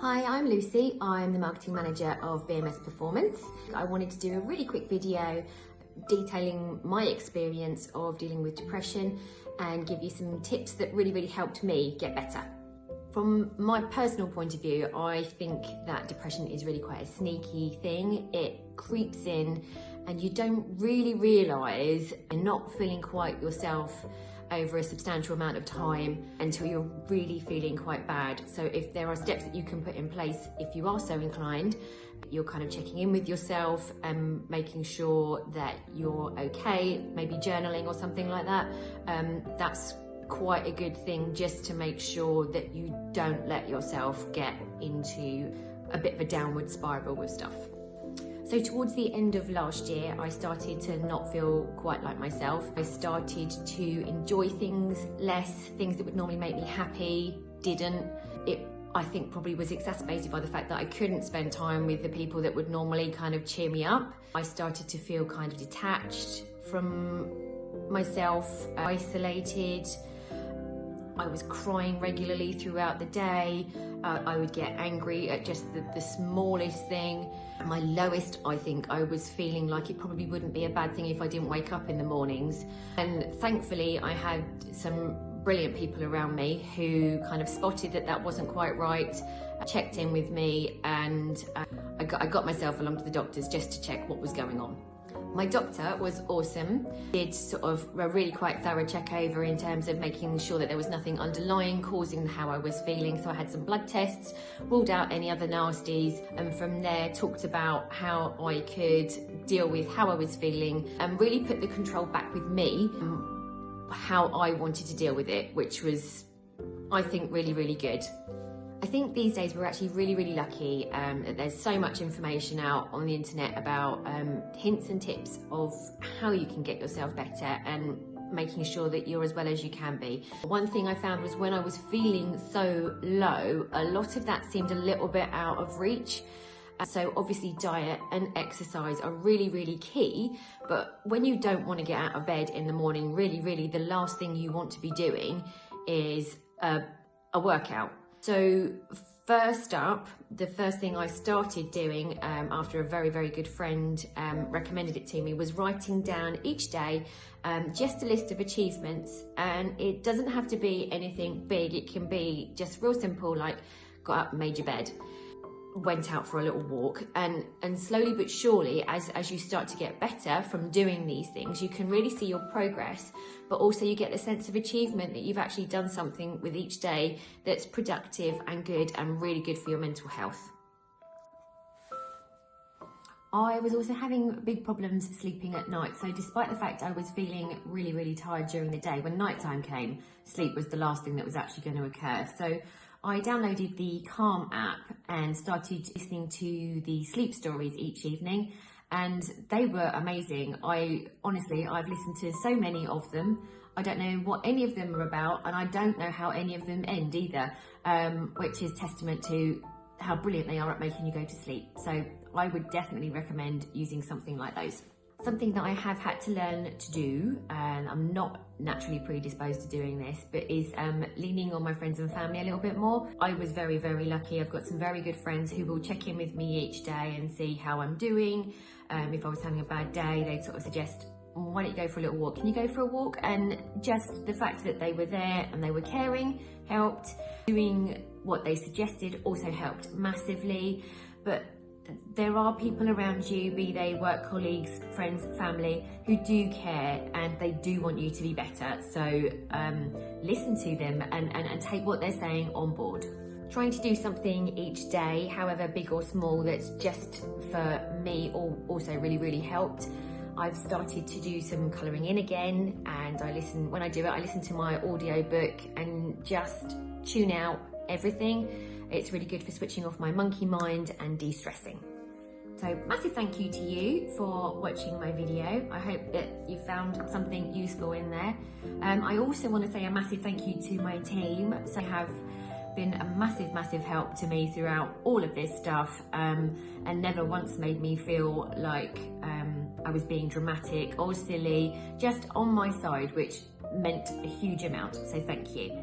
Hi, I'm Lucy. I'm the marketing manager of BMS Performance. I wanted to do a really quick video detailing my experience of dealing with depression and give you some tips that really helped me get better. From my personal point of view, I think that depression is really quite a sneaky thing. It creeps in and you don't really realise you're not feeling quite yourself over a substantial amount of time until you're really feeling quite bad. So if there are steps that you can put in place, if you are so inclined, you're kind of checking in with yourself and making sure that you're okay, maybe journaling or something like that. That's quite a good thing, just to make sure that you don't let yourself get into a bit of a downward spiral with stuff. So towards the end of last year, I started to not feel quite like myself. I started to enjoy things less, things that would normally make me happy, didn't. It, I think, probably was exacerbated by the fact that I couldn't spend time with the people that would normally kind of cheer me up. I started to feel kind of detached from myself, isolated. I was crying regularly throughout the day. I would get angry at just the smallest thing. At my lowest, I think I was feeling like it probably wouldn't be a bad thing if I didn't wake up in the mornings. And thankfully, I had some brilliant people around me who kind of spotted that that wasn't quite right, checked in with me, and I got myself along to the doctors just to check what was going on. My doctor was awesome, did sort of a really quite thorough check over in terms of making sure that there was nothing underlying causing how I was feeling. So I had some blood tests, ruled out any other nasties, and from there talked about how I could deal with how I was feeling and really put the control back with me, how I wanted to deal with it, which was, I think, really good. I think these days we're actually really lucky that there's so much information out on the internet about hints and tips of how you can get yourself better and making sure that you're as well as you can be. One thing I found was when I was feeling so low, a lot of that seemed a little bit out of reach. So obviously diet and exercise are really key, but when you don't want to get out of bed in the morning, really the last thing you want to be doing is a workout. So first up, the first thing I started doing after a very good friend recommended it to me was writing down each day just a list of achievements. And it doesn't have to be anything big. It can be just real simple, like got up, made your bed, went out for a little walk, and slowly but surely, as you start to get better from doing these things, you can really see your progress, but also you get the sense of achievement that you've actually done something with each day that's productive and good and really good for your mental health. I was also having big problems sleeping at night, so despite the fact I was feeling really tired during the day, when nighttime came, sleep was the last thing that was actually going to occur. So I downloaded the Calm app and started listening to the sleep stories each evening, and they were amazing. I've listened to so many of them. I don't know what any of them are about, and I don't know how any of them end either, which is testament to how brilliant they are at making you go to sleep. So I would definitely recommend using something like those. Something that I have had to learn to do, and I'm not naturally predisposed to doing this, but is leaning on my friends and family a little bit more. I was very lucky. I've got some very good friends who will check in with me each day and see how I'm doing. If I was having a bad day, they'd sort of suggest, why don't you go for a little walk? Can you go for a walk? And just the fact that they were there and they were caring helped. Doing what they suggested also helped massively. But there are people around you, be they work colleagues, friends, family, who do care and they do want you to be better. So listen to them and take what they're saying on board. Trying to do something each day, however big or small, that's just for me also really helped. I've started to do some colouring in again, and when I do it, I listen to my audio book and just tune out everything. It's really good for switching off my monkey mind and de-stressing. So massive thank you to you for watching my video. I hope that you found something useful in there. I also want to say a massive thank you to my team. So they have been a massive help to me throughout all of this stuff, and never once made me feel like I was being dramatic or silly, just on my side, which meant a huge amount. So thank you.